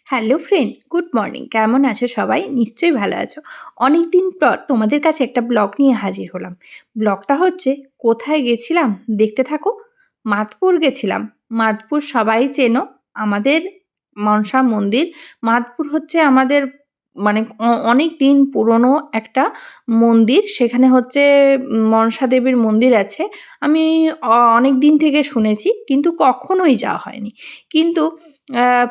Hello friend, good morning. কেমন আছো সবাই? নিশ্চয়ই ভালো আছো। অনেকদিন পর তোমাদের কাছে একটা ব্লগ নিয়ে হাজির হলাম। ব্লগটা হচ্ছে কোথায় গেছিলাম দেখতে থাকো। মাদপুর গেছিলাম। মাদপুর সবাই চেনো, আমাদের মনসা মন্দির। মাদপুর হচ্ছে আমাদের মানে অনেক দিন পুরনো একটা মন্দির। সেখানে হচ্ছে মনসা দেবীর মন্দির আছে। আমি অনেক দিন থেকে শুনেছি কিন্তু কখনোই যাওয়া হয়নি। কিন্তু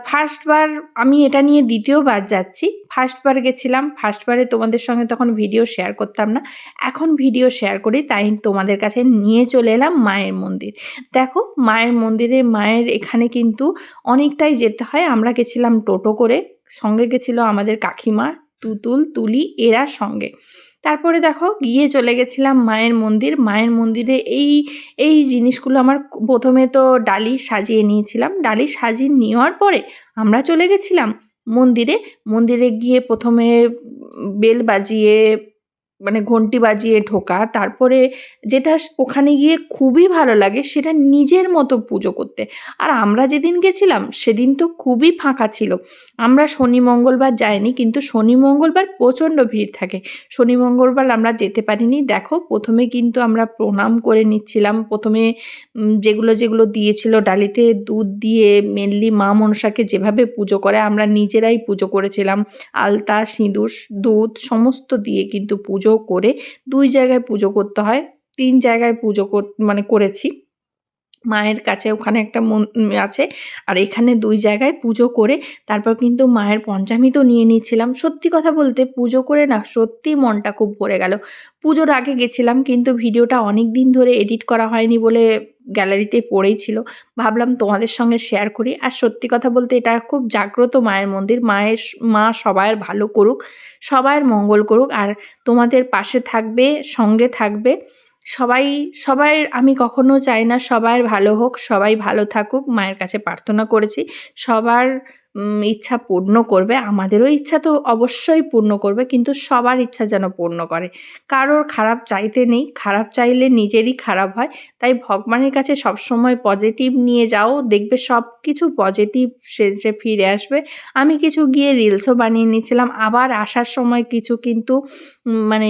ফার্স্ট বার আমি এটা নিয়ে ২য় বার যাচ্ছি। ফার্স্ট বার গেছিলাম, ফার্স্ট বারে তোমাদের সঙ্গে তখন ভিডিও শেয়ার করতাম না। এখন ভিডিও শেয়ার করি, তাই তোমাদের কাছে নিয়ে চলে এলাম মায়ের মন্দির। দেখো মায়ের মন্দিরে, মায়ের এখানে কিন্তু অনেকটাই যেতে হয়। আমরা গেছিলাম টোটো করে, সঙ্গে গেছিল আমাদের কাকিমা, তুতুল, তুলি এরা সঙ্গে। তারপরে দেখো গিয়ে চলে গেছিলাম মায়ের মন্দির। মায়ের মন্দিরে এই জিনিসগুলো আমার ১ম এ তো ডালি সাজিয়ে নিয়েছিলাম। ডালি সাজিয়ে নেওয়ার পরে আমরা চলে গেছিলাম মন্দিরে। মন্দিরে গিয়ে ১ম এ বেল বাজিয়ে মানে ঘন্টি বাজিয়ে ঢোকা। তারপরে যেটা ওখানে গিয়ে খুবই ভালো লাগে সেটা নিজের মতো পুজো করতে। আর আমরা যেদিন গেছিলাম সেদিন তো খুবই ফাঁকা ছিল। আমরা শনি, মঙ্গলবার যাইনি, কিন্তু শনি, মঙ্গলবার প্রচণ্ড ভিড় থাকে। শনি, মঙ্গলবার আমরা যেতে পারিনি। দেখো ১ম এ কিন্তু আমরা প্রণাম করে নিচ্ছিলাম। ১ম এ যেগুলো দিয়েছিল ডালিতে দুধ দিয়ে, মেনলি মা মনসাকে যেভাবে পুজো করে আমরা নিজেরাই পুজো করেছিলাম। আলতা, সিঁদুর, দুধ সমস্ত দিয়ে কিন্তু পুজো করে ২ জায়গায় পুজো করতে হয়। ৩ জায়গায় পুজো মানে করেছি। মায়ের কাছে ওখানে একটা আছে। আর এখানে ২ জায়গায় পুজো করে তারপর কিন্তু মায়ের পঞ্চামৃতও নিয়ে নিয়েছিলাম। সত্যি কথা বলতে পুজো করে না সত্যিই মনটা খুব ভরে গেল। পুজোর আগে গেছিলাম কিন্তু ভিডিওটা অনেকদিন ধরে এডিট করা হয়নি বলে গ্যালারিতে পড়েই ছিল। ভাবলাম তোমাদের সঙ্গে শেয়ার করি। আর সত্যি কথা বলতে এটা খুব জাগ্রত মায়ের মন্দির। মা সবার ভালো করুক, সবার মঙ্গল করুক আর তোমাদের পাশে থাকবে, সঙ্গে থাকবে। সবাই সবাই আমি কখনো চাই না সবার ভালো হোক, সবাই ভালো থাকুক। মায়ের কাছে প্রার্থনা করেছি। সবার ইচ্ছা পূর্ণ করবে। আমাদেরও ইচ্ছা তো অবশ্যই পূর্ণ করবে, কিন্তু সবার ইচ্ছা যেন পূর্ণ করে। কারোর খারাপ চাইতে নেই। খারাপ চাইলে নিজেরই খারাপ হয়। তাই ভগবানের কাছে সবসময় পজিটিভ নিয়ে যাও। দেখবে সবকিছু পজিটিভ সেন্সে ফিরে আসবে। আমি কিছু গিয়ে রিলসও বানিয়ে নিয়েছিলাম। আবার আসার সময় কিছু কিন্তু মানে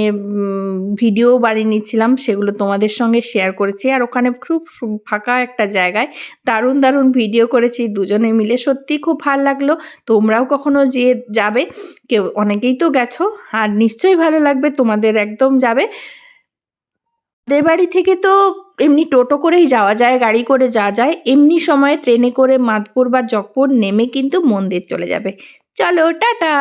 ভিডিও বানিয়ে নিচ্ছিলাম, সেগুলো তোমাদের সঙ্গে শেয়ার করেছি। আর ওখানে খুব ফাঁকা একটা জায়গায় দারুণ, দারুণ ভিডিও করেছি দুজনে মিলে। সত্যিই খুব ভাল লাগলো। তোমরাও কখনো যেয়ে যাবে। অনেকেই তো গেছো আর নিশ্চয়ই ভালো লাগবে তোমাদের, একদম যাবে। আমাদের বাড়ি থেকে তো এমনি টোটো করেই যাওয়া যায়, গাড়ি করে যাওয়া যায়। এমনি সময়ে ট্রেনে করে মাদপুর বা জগপুর নেমে কিন্তু মন্দির চলে যাবে। চলো টাটা।